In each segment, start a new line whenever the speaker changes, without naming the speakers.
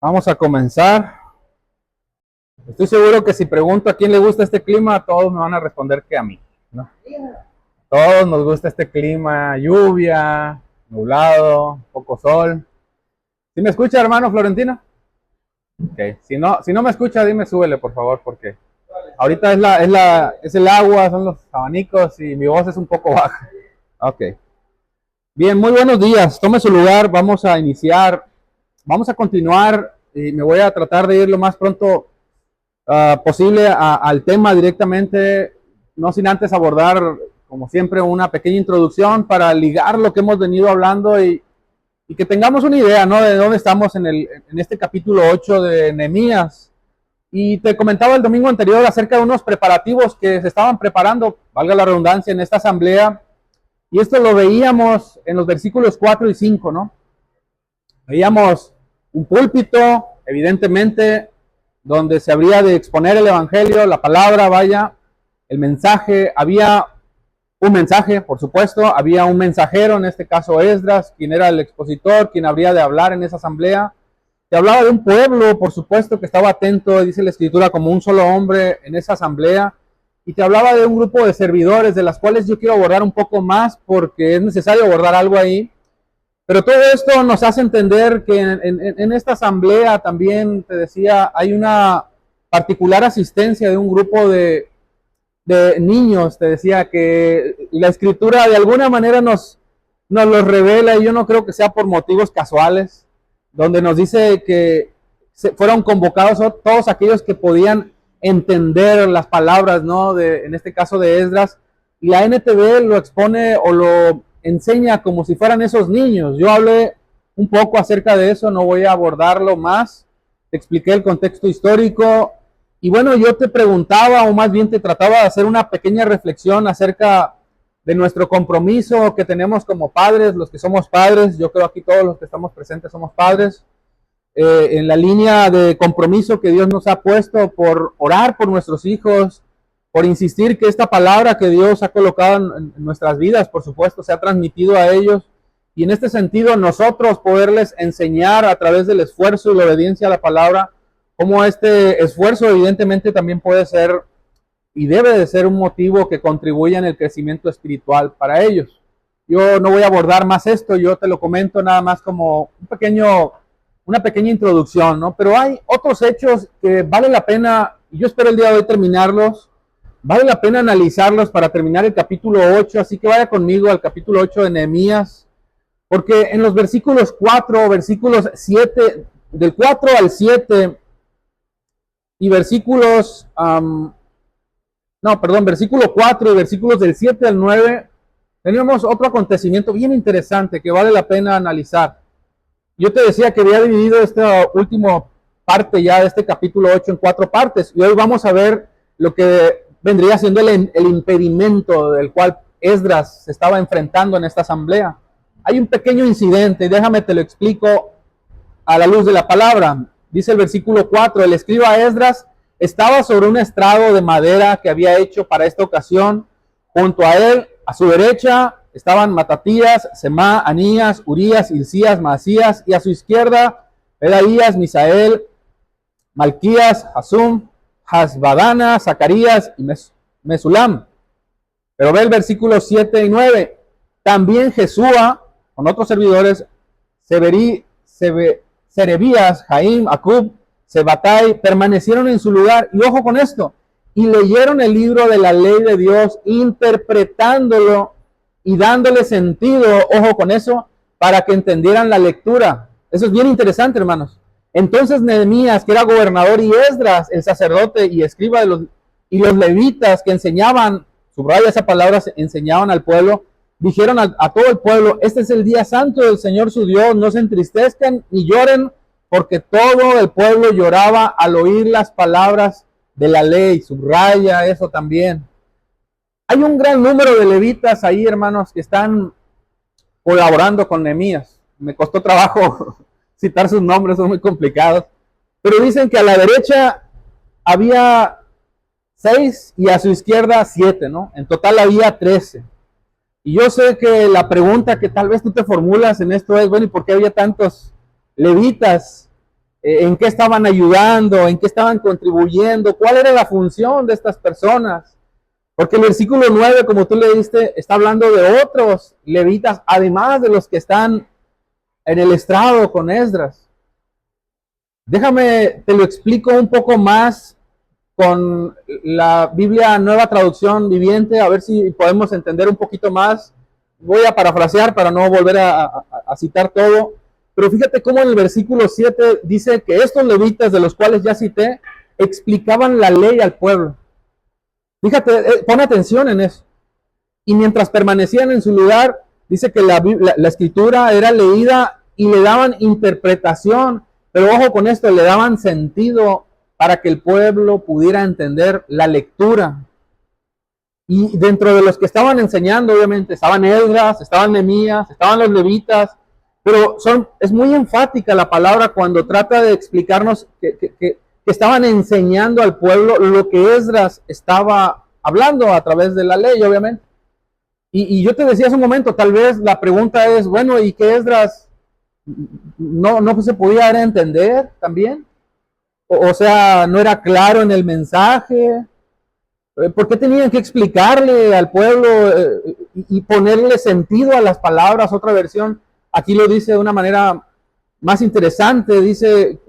Vamos a comenzar. Estoy seguro que si pregunto a quién le gusta este clima, todos me van a responder que a mí, ¿no? Todos nos gusta este clima, lluvia, nublado, poco sol. ¿Sí me escucha, hermano Florentino? Okay. Si no me escucha, dime súbele, por favor, porque ahorita es el agua, son los abanicos y mi voz es un poco baja. Ok. Bien, muy buenos días. Tome su lugar, vamos a iniciar. Vamos a continuar y me voy a tratar de ir lo más pronto posible al tema directamente, no sin antes abordar, como siempre, una pequeña introducción para ligar lo que hemos venido hablando y que tengamos una idea, ¿no?, de dónde estamos en este capítulo 8 de Nehemías. Y te comentaba el domingo anterior acerca de unos preparativos que se estaban preparando, valga la redundancia, en esta asamblea. Y esto lo veíamos en los versículos 4 y 5, ¿no? Veíamos un púlpito, evidentemente, donde se habría de exponer el evangelio, la palabra, vaya, el mensaje. Había un mensaje, por supuesto, había un mensajero, en este caso Esdras, quien era el expositor, quien habría de hablar en esa asamblea. Se hablaba de un pueblo, por supuesto, que estaba atento, dice la escritura, como un solo hombre en esa asamblea. Y te hablaba de un grupo de servidores, de las cuales yo quiero abordar un poco más, porque es necesario abordar algo ahí. Pero todo esto nos hace entender que en esta asamblea también, te decía, hay una particular asistencia de un grupo de niños. Te decía que la escritura de alguna manera nos los revela, y yo no creo que sea por motivos casuales, donde nos dice que fueron convocados todos aquellos que podían entender las palabras, ¿no?, en este caso de Esdras, y la NTV lo expone o lo enseña como si fueran esos niños. Yo hablé un poco acerca de eso, no voy a abordarlo más, te expliqué el contexto histórico, y bueno, yo te preguntaba, o más bien te trataba de hacer una pequeña reflexión acerca de nuestro compromiso que tenemos como padres, los que somos padres. Yo creo aquí todos los que estamos presentes somos padres, en la línea de compromiso que Dios nos ha puesto por orar por nuestros hijos, por insistir que esta palabra que Dios ha colocado en nuestras vidas, por supuesto, se ha transmitido a ellos, y en este sentido nosotros poderles enseñar a través del esfuerzo y la obediencia a la palabra, cómo este esfuerzo evidentemente también puede ser y debe de ser un motivo que contribuya en el crecimiento espiritual para ellos. Yo no voy a abordar más esto, yo te lo comento nada más como una pequeña introducción, ¿no? Pero hay otros hechos que vale la pena, y yo espero el día de hoy terminarlos, vale la pena analizarlos para terminar el capítulo 8, así que vaya conmigo al capítulo 8 de Nehemías, porque en los versículos 4, versículos 7, del 4 al 7, y versículos, versículo 4 y versículos del 7 al 9, tenemos otro acontecimiento bien interesante que vale la pena analizar. Yo te decía que había dividido esta última parte ya de este capítulo 8 en 4 partes, y hoy vamos a ver lo que vendría siendo el impedimento del cual Esdras se estaba enfrentando en esta asamblea. Hay un pequeño incidente, déjame te lo explico a la luz de la palabra. Dice el versículo 4, el escriba Esdras estaba sobre un estrado de madera que había hecho para esta ocasión. Junto a él, a su derecha, estaban Matatías, Semá, Anías, Urías, Hilcías, Maasías, y a su izquierda, Pedaías, Misael, Malquías, Hasum, Hasbadana, Zacarías y Mesulam. Pero ve el versículo 7 y 9. También Jesúa, con otros servidores, Serebías, Jaim, Acub, Sebatai, permanecieron en su lugar, y ojo con esto, y leyeron el libro de la ley de Dios, interpretándolo y dándole sentido, ojo con eso, para que entendieran la lectura. Eso es bien interesante, hermanos. Entonces Nehemías, que era gobernador, y Esdras, el sacerdote y escriba y los levitas que enseñaban, subraya esa palabra, enseñaban al pueblo, dijeron a todo el pueblo: este es el día santo del Señor su Dios, no se entristezcan ni lloren, porque todo el pueblo lloraba al oír las palabras de la ley. Subraya eso también. Hay un gran número de levitas ahí, hermanos, que están colaborando con Nehemías. Me costó trabajo citar sus nombres, son muy complicados. Pero dicen que a la derecha había 6 y a su izquierda 7, ¿no? En total había 13. Y yo sé que la pregunta que tal vez tú te formulas en esto es, bueno, ¿y por qué había tantos levitas? en qué estaban ayudando, en qué estaban contribuyendo, cuál era la función de estas personas. Porque el versículo 9, como tú leíste, está hablando de otros levitas, además de los que están en el estrado con Esdras. Déjame, te lo explico un poco más con la Biblia Nueva Traducción Viviente, a ver si podemos entender un poquito más. Voy a parafrasear para no volver a citar todo, pero fíjate cómo en el versículo 7 dice que estos levitas, de los cuales ya cité, explicaban la ley al pueblo. Fíjate, pon atención en eso. Y mientras permanecían en su lugar, dice que la escritura era leída y le daban interpretación, pero ojo con esto, le daban sentido para que el pueblo pudiera entender la lectura. Y dentro de los que estaban enseñando, obviamente, estaban Esdras, estaban Nehemías, estaban los levitas, pero es muy enfática la palabra cuando trata de explicarnos que estaban enseñando al pueblo lo que Esdras estaba hablando a través de la ley, obviamente. Y yo te decía hace un momento, tal vez la pregunta es, bueno, ¿y qué Esdras no se podía entender también? O sea, no era claro en el mensaje. ¿Por qué tenían que explicarle al pueblo y ponerle sentido a las palabras? Otra versión aquí lo dice de una manera más interesante, dice,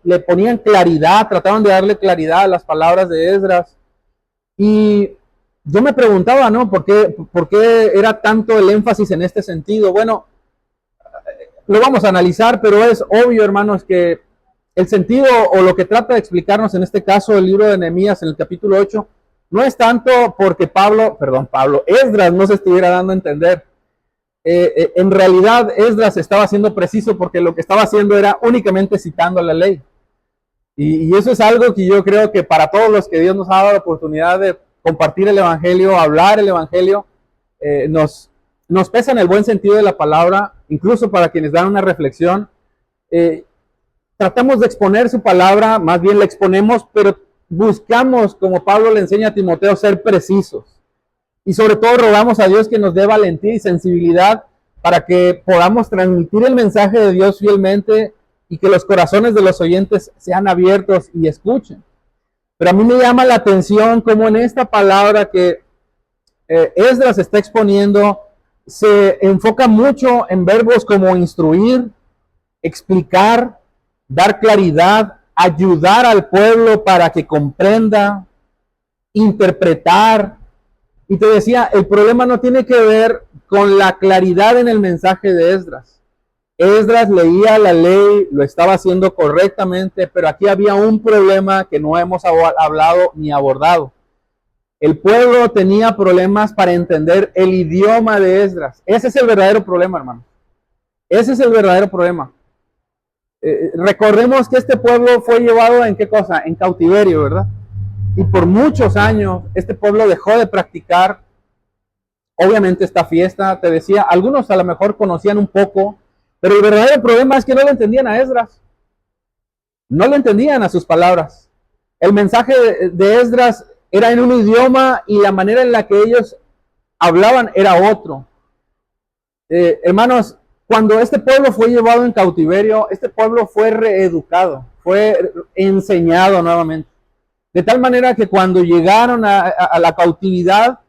le ponían claridad, trataban de darle claridad a las palabras de Esdras. Y yo me preguntaba, ¿no? ¿Por qué era tanto el énfasis en este sentido? Bueno, lo vamos a analizar, pero es obvio, hermanos, que el sentido o lo que trata de explicarnos en este caso el libro de Nehemías en el capítulo 8, no es tanto porque Esdras no se estuviera dando a entender. En realidad Esdras estaba siendo preciso porque lo que estaba haciendo era únicamente citando la ley. Y eso es algo que yo creo que para todos los que Dios nos ha dado la oportunidad de compartir el Evangelio, hablar el Evangelio, nos pesa en el buen sentido de la palabra, incluso para quienes dan una reflexión. Tratamos de exponer su palabra, más bien la exponemos, pero buscamos, como Pablo le enseña a Timoteo, ser precisos. Y sobre todo rogamos a Dios que nos dé valentía y sensibilidad para que podamos transmitir el mensaje de Dios fielmente y que los corazones de los oyentes sean abiertos y escuchen. Pero a mí me llama la atención cómo en esta palabra que Esdras está exponiendo se enfoca mucho en verbos como instruir, explicar, dar claridad, ayudar al pueblo para que comprenda, interpretar. Y te decía, el problema no tiene que ver con la claridad en el mensaje de Esdras. Esdras leía la ley, lo estaba haciendo correctamente, pero aquí había un problema que no hemos hablado ni abordado. El pueblo tenía problemas para entender el idioma de Esdras. Ese es el verdadero problema, hermano. Ese es el verdadero problema. Recordemos que este pueblo fue llevado en qué cosa, en cautiverio, ¿verdad? Y por muchos años este pueblo dejó de practicar, obviamente, esta fiesta. Te decía, algunos a lo mejor conocían un poco, pero el verdadero problema es que no le entendían a Esdras. No le entendían a sus palabras. El mensaje de Esdras era en un idioma y la manera en la que ellos hablaban era otro. Hermanos, cuando este pueblo fue llevado en cautiverio, este pueblo fue reeducado, fue enseñado nuevamente. De tal manera que cuando llegaron a la cautividad,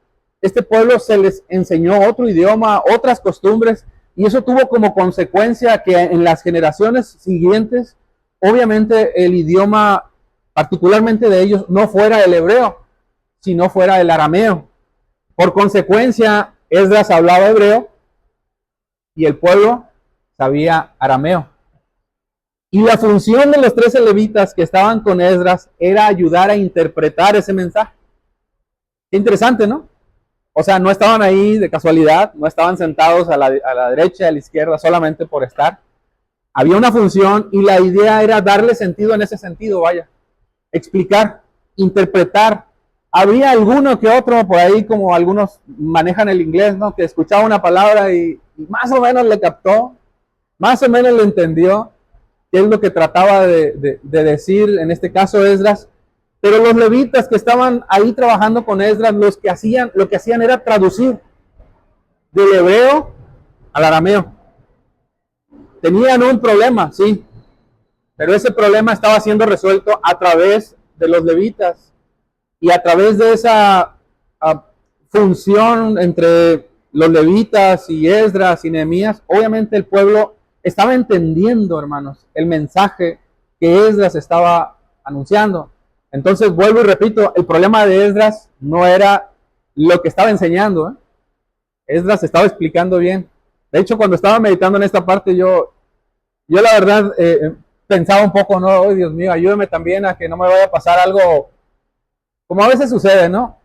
este pueblo se les enseñó otro idioma, otras costumbres, y eso tuvo como consecuencia que en las generaciones siguientes, obviamente el idioma particularmente de ellos no fuera el hebreo, sino fuera el arameo. Por consecuencia, Esdras hablaba hebreo y el pueblo sabía arameo. Y la función de los 13 levitas que estaban con Esdras era ayudar a interpretar ese mensaje. Qué interesante, ¿no? O sea, no estaban ahí de casualidad, no estaban sentados a la derecha y a la izquierda solamente por estar. Había una función y la idea era darle sentido en ese sentido, vaya. Explicar, interpretar. Había alguno que otro por ahí, como algunos manejan el inglés, ¿no? Que escuchaba una palabra y más o menos le captó, más o menos le entendió qué es lo que trataba de decir, en este caso Esdras. Pero los levitas que estaban ahí trabajando con Esdras, lo que hacían era traducir del hebreo al arameo. Tenían un problema, sí. Pero ese problema estaba siendo resuelto a través de los levitas y a través de esa función entre los levitas y Esdras y Nehemías. Obviamente el pueblo estaba entendiendo, hermanos, el mensaje que Esdras estaba anunciando. Entonces, vuelvo y repito, el problema de Esdras no era lo que estaba enseñando, ¿eh? Esdras estaba explicando bien. De hecho, cuando estaba meditando en esta parte, yo la verdad pensaba un poco, no, oh, Dios mío, ayúdame también a que no me vaya a pasar algo como a veces sucede, ¿no?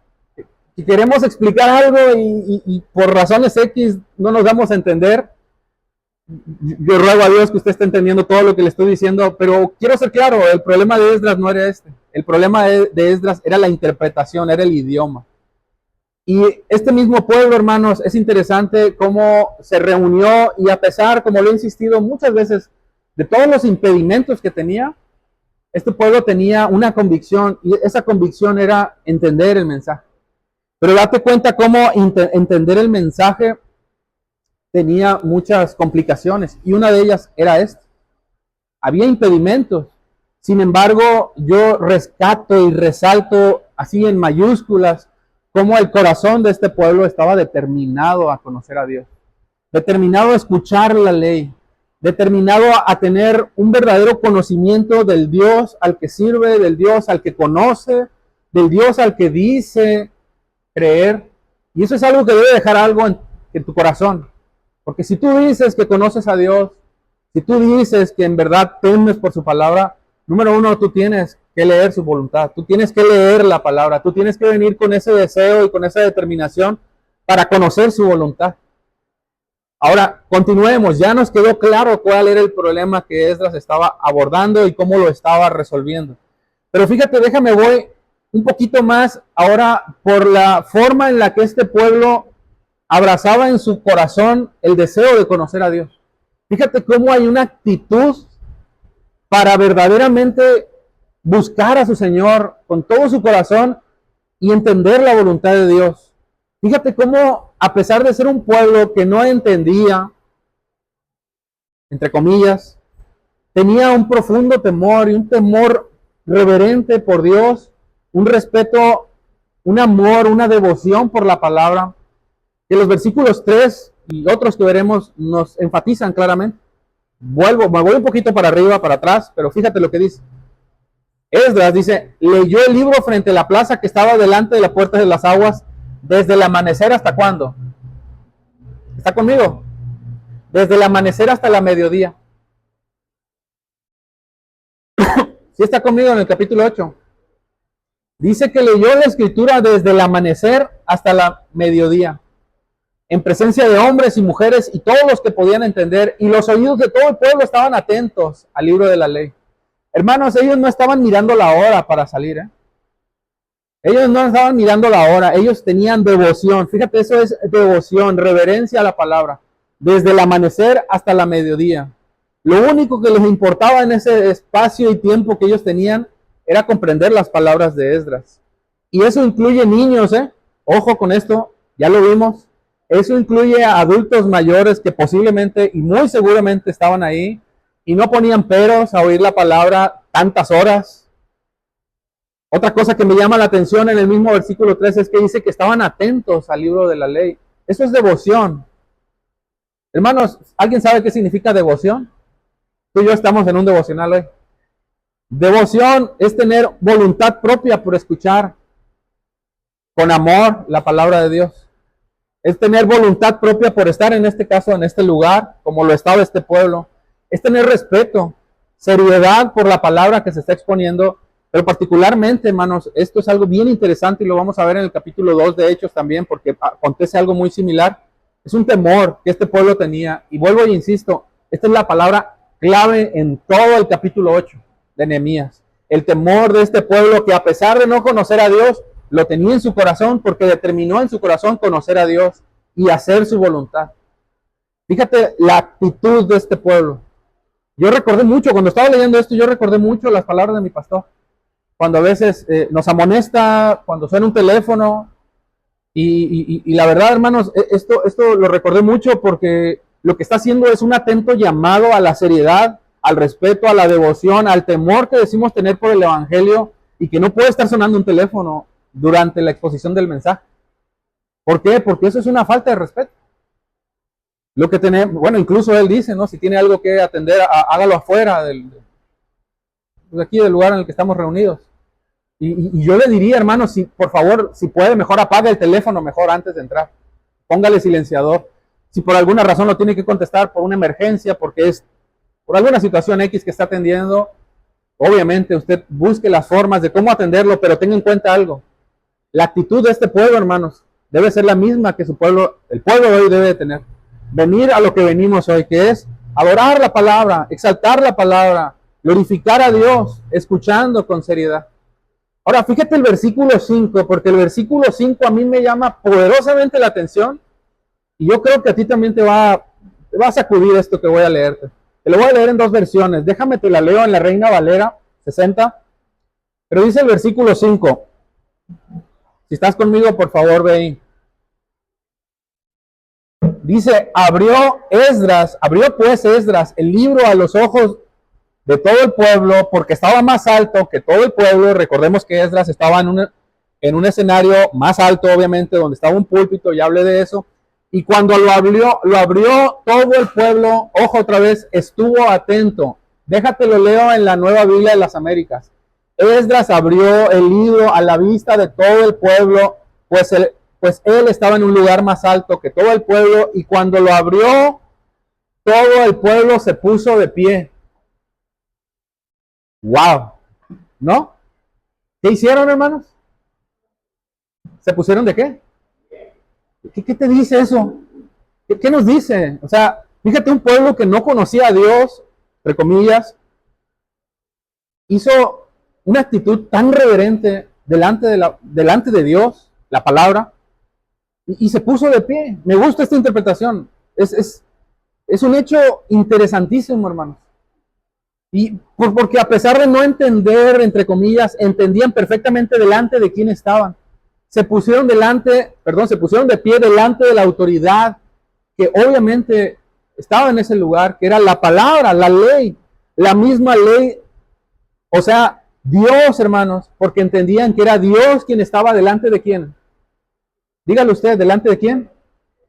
Que queremos explicar algo y por razones X no nos damos a entender. Yo ruego a Dios que usted esté entendiendo todo lo que le estoy diciendo, pero quiero ser claro, el problema de Esdras no era este. El problema de Esdras era la interpretación, era el idioma. Y este mismo pueblo, hermanos, es interesante cómo se reunió y a pesar, como lo he insistido muchas veces, de todos los impedimentos que tenía, este pueblo tenía una convicción y esa convicción era entender el mensaje. Pero date cuenta cómo entender el mensaje tenía muchas complicaciones y una de ellas era esta. Había impedimentos. Sin embargo, yo rescato y resalto así en mayúsculas cómo el corazón de este pueblo estaba determinado a conocer a Dios, determinado a escuchar la ley, determinado a tener un verdadero conocimiento del Dios al que sirve, del Dios al que conoce, del Dios al que dice creer. Y eso es algo que debe dejar algo en tu corazón. Porque si tú dices que conoces a Dios, si tú dices que en verdad temes por su palabra, número uno, tú tienes que leer su voluntad, tú tienes que leer la palabra, tú tienes que venir con ese deseo y con esa determinación para conocer su voluntad. Ahora, continuemos, ya nos quedó claro cuál era el problema que Esdras estaba abordando y cómo lo estaba resolviendo. Pero fíjate, voy un poquito más ahora por la forma en la que este pueblo abrazaba en su corazón el deseo de conocer a Dios. Fíjate cómo hay una actitud para verdaderamente buscar a su Señor con todo su corazón y entender la voluntad de Dios. Fíjate cómo, a pesar de ser un pueblo que no entendía, entre comillas, tenía un profundo temor y un temor reverente por Dios, un respeto, un amor, una devoción por la palabra, que los versículos 3 y otros que veremos nos enfatizan claramente. Me voy un poquito para arriba, para atrás, pero fíjate lo que dice. Esdras dice, leyó el libro frente a la plaza que estaba delante de la puerta de las aguas, desde el amanecer hasta cuándo. ¿Está conmigo? Desde el amanecer hasta la mediodía. ¿Sí está conmigo en el capítulo 8? Dice que leyó la escritura desde el amanecer hasta la mediodía, en presencia de hombres y mujeres y todos los que podían entender, y los oídos de todo el pueblo estaban atentos al libro de la ley. Hermanos, ellos no estaban mirando la hora para salir, ¿eh? Ellos no estaban mirando la hora, ellos tenían devoción. Fíjate, eso es devoción, reverencia a la palabra, desde el amanecer hasta la mediodía. Lo único que les importaba en ese espacio y tiempo que ellos tenían era comprender las palabras de Esdras. Y eso incluye niños, ¿eh? Ojo con esto, ya lo vimos. Eso incluye a adultos mayores que posiblemente y muy seguramente estaban ahí y no ponían peros a oír la palabra tantas horas. Otra cosa que me llama la atención en el mismo versículo 3 es que dice que estaban atentos al libro de la ley. Eso es devoción. Hermanos, ¿alguien sabe qué significa devoción? Tú y yo estamos en un devocional hoy. Devoción es tener voluntad propia por escuchar con amor la palabra de Dios. Es tener voluntad propia por estar en este caso, en este lugar, como lo estaba este pueblo. Es tener respeto, seriedad por la palabra que se está exponiendo. Pero particularmente, hermanos, esto es algo bien interesante y lo vamos a ver en el capítulo 2 de Hechos también, porque acontece algo muy similar. Es un temor que este pueblo tenía. Y vuelvo e insisto, esta es la palabra clave en todo el capítulo 8 de Nehemías. El temor de este pueblo que a pesar de no conocer a Dios, lo tenía en su corazón porque determinó en su corazón conocer a Dios y hacer su voluntad. Fíjate la actitud de este pueblo. Yo recordé mucho, cuando estaba leyendo esto, yo recordé mucho las palabras de mi pastor. Cuando a veces nos amonesta, cuando suena un teléfono. Y la verdad, hermanos, esto lo recordé mucho porque lo que está haciendo es un atento llamado a la seriedad, al respeto, a la devoción, al temor que decimos tener por el Evangelio y que no puede estar sonando un teléfono durante la exposición del mensaje. ¿Por qué? Porque eso es una falta de respeto. Lo que tenemos, bueno, incluso él dice, ¿no? Si tiene algo que atender, hágalo afuera pues aquí del lugar en el que estamos reunidos. Y yo le diría, hermano, si por favor, si puede, mejor apague el teléfono mejor antes de entrar. Póngale silenciador. Si por alguna razón lo tiene que contestar por una emergencia, porque es por alguna situación X que está atendiendo, obviamente usted busque las formas de cómo atenderlo, pero tenga en cuenta algo. La actitud de este pueblo, hermanos, debe ser la misma que su pueblo, el pueblo de hoy debe de tener. Venir a lo que venimos hoy, que es adorar la palabra, exaltar la palabra, glorificar a Dios, escuchando con seriedad. Ahora, fíjate el versículo 5, porque el versículo 5 a mí me llama poderosamente la atención y yo creo que a ti también te va a sacudir esto que voy a leerte. Te lo voy a leer en dos versiones. Déjame te la leo en la Reina Valera 60, pero dice el versículo 5. Si estás conmigo, por favor, ve ahí. Dice, abrió pues Esdras el libro a los ojos de todo el pueblo, porque estaba más alto que todo el pueblo. Recordemos que Esdras estaba en un escenario más alto, obviamente, donde estaba un púlpito, ya hablé de eso. Y cuando lo abrió todo el pueblo, ojo otra vez, estuvo atento. Déjate lo leo en la Nueva Biblia de las Américas. Esdras abrió el libro a la vista de todo el pueblo, pues él estaba en un lugar más alto que todo el pueblo, y cuando lo abrió, todo el pueblo se puso de pie. ¡Wow! ¿No? ¿Qué hicieron, hermanos? ¿Se pusieron de qué? ¿Qué te dice eso? ¿Qué nos dice? O sea, fíjate, un pueblo que no conocía a Dios, entre comillas, hizo una actitud tan reverente delante de Dios, la palabra, y se puso de pie. Me gusta esta interpretación. Es un hecho interesantísimo, hermanos. Y porque a pesar de no entender, entre comillas, entendían perfectamente delante de quién estaban. Se pusieron de pie delante de la autoridad que obviamente estaba en ese lugar, que era la palabra, la ley, la misma ley. O sea, Dios, hermanos, porque entendían que era Dios quien estaba delante de quién. Dígalo usted, ¿delante de quién?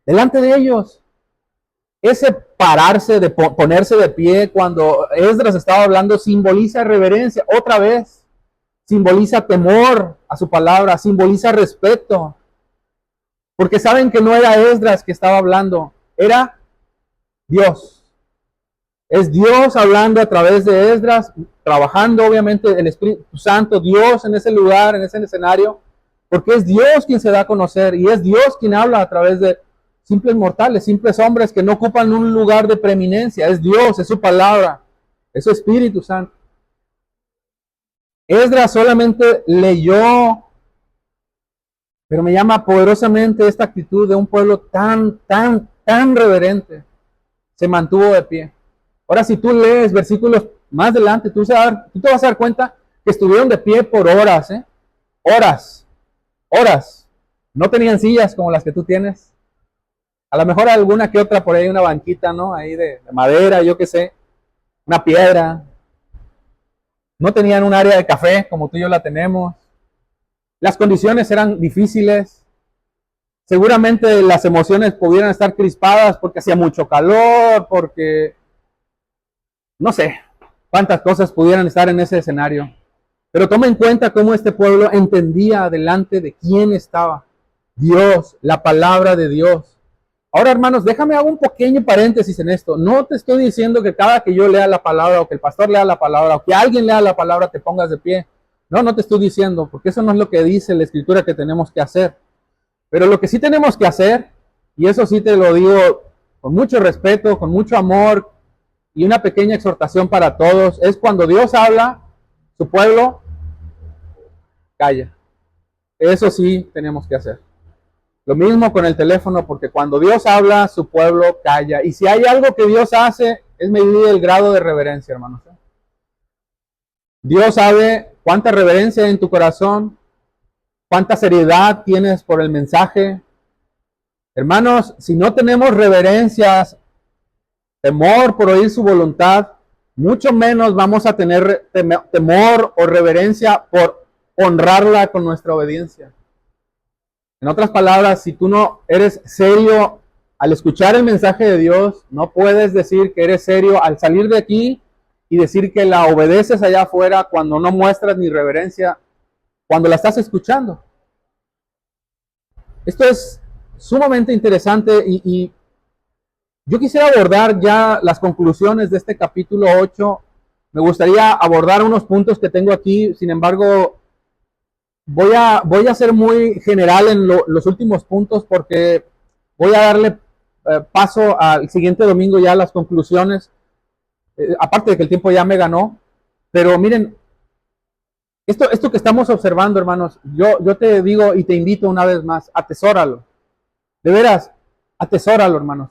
Delante de ellos. Ese pararse, de ponerse de pie cuando Esdras estaba hablando, simboliza reverencia, otra vez. Simboliza temor a su palabra, simboliza respeto. Porque saben que no era Esdras que estaba hablando, era Dios. Es Dios hablando a través de Esdras, trabajando obviamente el Espíritu Santo, Dios en ese lugar, en ese escenario, porque es Dios quien se da a conocer y es Dios quien habla a través de simples mortales, simples hombres que no ocupan un lugar de preeminencia. Es Dios, es su palabra, es su Espíritu Santo. Esdras solamente leyó, pero me llama poderosamente esta actitud de un pueblo tan reverente. Se mantuvo de pie. Ahora, si tú lees versículos más adelante, tú te vas a dar cuenta que estuvieron de pie por horas, horas. No tenían sillas como las que tú tienes. A lo mejor alguna que otra por ahí, una banquita, ¿no? Ahí de madera, yo qué sé, una piedra. No tenían un área de café como tú y yo la tenemos. Las condiciones eran difíciles. Seguramente las emociones pudieran estar crispadas porque hacía mucho calor, porque no sé cuántas cosas pudieran estar en ese escenario. Pero toma en cuenta cómo este pueblo entendía delante de quién estaba. Dios, la palabra de Dios. Ahora, hermanos, déjame hacer un pequeño paréntesis en esto. No te estoy diciendo que cada que yo lea la palabra o que el pastor lea la palabra o que alguien lea la palabra te pongas de pie. No te estoy diciendo, porque eso no es lo que dice la Escritura que tenemos que hacer. Pero lo que sí tenemos que hacer, y eso sí te lo digo con mucho respeto, con mucho amor y una pequeña exhortación para todos, es cuando Dios habla, su pueblo calla. Eso sí tenemos que hacer. Lo mismo con el teléfono, porque cuando Dios habla, su pueblo calla. Y si hay algo que Dios hace, es medir el grado de reverencia, hermanos. Dios sabe cuánta reverencia hay en tu corazón, cuánta seriedad tienes por el mensaje. Hermanos, si no tenemos reverencias, temor por oír su voluntad, mucho menos vamos a tener temor o reverencia por honrarla con nuestra obediencia. En otras palabras, si tú no eres serio al escuchar el mensaje de Dios, no puedes decir que eres serio al salir de aquí y decir que la obedeces allá afuera cuando no muestras ni reverencia cuando la estás escuchando. Esto es sumamente interesante y yo quisiera abordar ya las conclusiones de este capítulo 8. Me gustaría abordar unos puntos que tengo aquí, sin embargo, voy a ser muy general en los últimos puntos porque voy a darle paso al siguiente domingo ya a las conclusiones, aparte de que el tiempo ya me ganó. Pero miren, esto que estamos observando, hermanos, yo te digo y te invito una vez más, atesóralo. De veras, atesóralo, hermanos.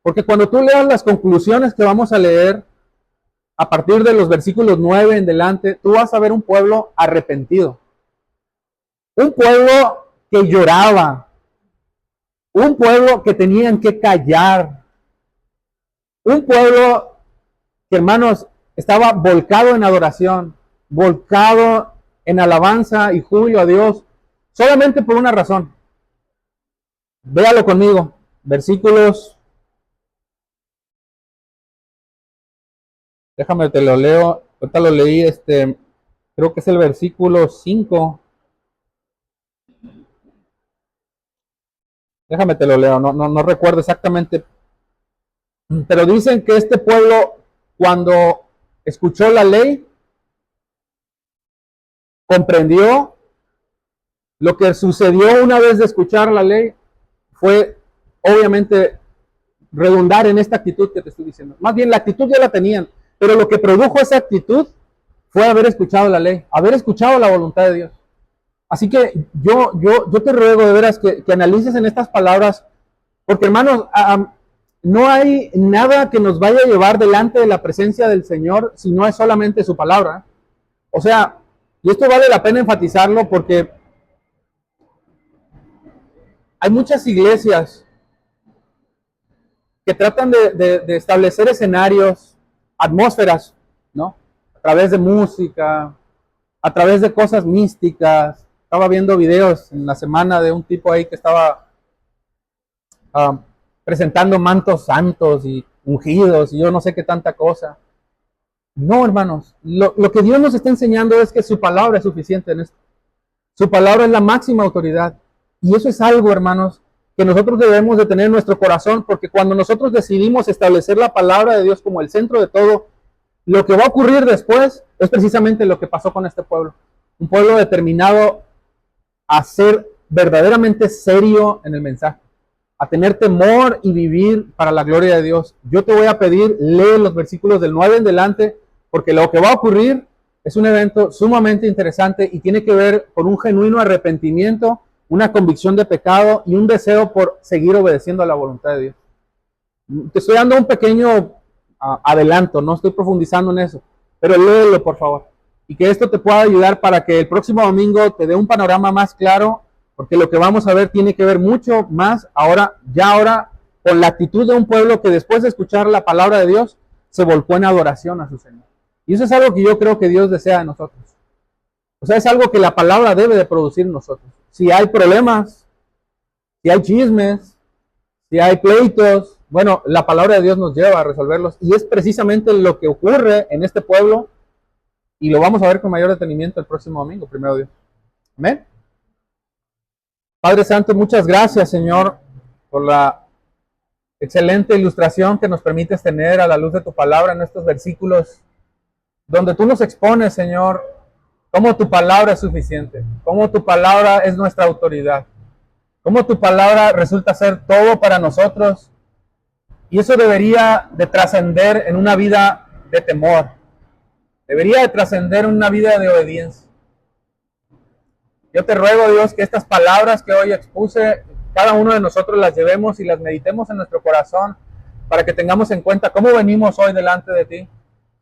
Porque cuando tú leas las conclusiones que vamos a leer, a partir de los versículos 9 en delante, tú vas a ver un pueblo arrepentido. Un pueblo que lloraba. Un pueblo que tenían que callar. Un pueblo que, hermanos, estaba volcado en adoración, volcado en alabanza y júbilo a Dios, solamente por una razón. Véalo conmigo. Versículos. Déjame te lo leo. Ahorita lo leí, creo que es el versículo 5. Déjame te lo leo, no recuerdo exactamente. Pero dicen que este pueblo, cuando escuchó la ley, comprendió lo que sucedió una vez de escuchar la ley, fue obviamente redundar en esta actitud que te estoy diciendo. Más bien la actitud ya la tenían, pero lo que produjo esa actitud fue haber escuchado la ley, haber escuchado la voluntad de Dios. Así que yo te ruego de veras que analices en estas palabras, porque hermanos, no hay nada que nos vaya a llevar delante de la presencia del Señor si no es solamente su palabra. O sea, y esto vale la pena enfatizarlo porque hay muchas iglesias que tratan de establecer escenarios, atmósferas, ¿no? A través de música, a través de cosas místicas. Estaba viendo videos en la semana de un tipo ahí que estaba presentando mantos santos y ungidos y yo no sé qué tanta cosa. No, hermanos, lo que Dios nos está enseñando es que su palabra es suficiente en esto. Su palabra es la máxima autoridad. Y eso es algo, hermanos, que nosotros debemos de tener en nuestro corazón, porque cuando nosotros decidimos establecer la palabra de Dios como el centro de todo, lo que va a ocurrir después es precisamente lo que pasó con este pueblo. Un pueblo determinado a ser verdaderamente serio en el mensaje, a tener temor y vivir para la gloria de Dios. Yo te voy a pedir, lee los versículos del 9 en delante, porque lo que va a ocurrir es un evento sumamente interesante y tiene que ver con un genuino arrepentimiento, una convicción de pecado y un deseo por seguir obedeciendo a la voluntad de Dios. Te estoy dando un pequeño adelanto, no estoy profundizando en eso, pero léelo por favor. Y que esto te pueda ayudar para que el próximo domingo te dé un panorama más claro, porque lo que vamos a ver tiene que ver mucho más ahora con la actitud de un pueblo que después de escuchar la palabra de Dios se volcó en adoración a su Señor. Y eso es algo que yo creo que Dios desea de nosotros. O sea, es algo que la palabra debe de producir en nosotros. Si hay problemas, si hay chismes, si hay pleitos, bueno, la palabra de Dios nos lleva a resolverlos. Y es precisamente lo que ocurre en este pueblo. Y lo vamos a ver con mayor detenimiento el próximo domingo, primero Dios. Amén. Padre Santo, muchas gracias, Señor, por la excelente ilustración que nos permites tener a la luz de tu palabra en estos versículos, donde tú nos expones, Señor, cómo tu palabra es suficiente, cómo tu palabra es nuestra autoridad, cómo tu palabra resulta ser todo para nosotros, y eso debería de trascender en una vida de temor, debería de trascender en una vida de obediencia. Yo te ruego, Dios, que estas palabras que hoy expuse, cada uno de nosotros las llevemos y las meditemos en nuestro corazón para que tengamos en cuenta cómo venimos hoy delante de ti,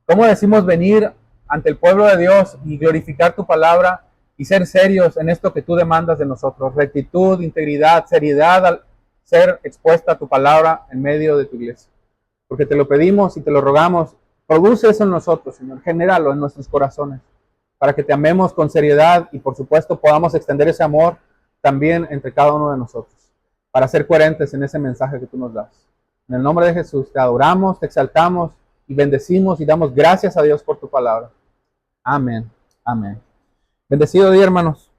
cómo decimos venir ante el pueblo de Dios y glorificar tu palabra y ser serios en esto que tú demandas de nosotros, rectitud, integridad, seriedad al ser expuesta a tu palabra en medio de tu iglesia. Porque te lo pedimos y te lo rogamos Produce eso en nosotros, Señor. Genéralo en nuestros corazones, para que te amemos con seriedad y, por supuesto, podamos extender ese amor también entre cada uno de nosotros, para ser coherentes en ese mensaje que tú nos das. En el nombre de Jesús, te adoramos, te exaltamos y bendecimos y damos gracias a Dios por tu palabra. Amén. Amén. Bendecido día, hermanos.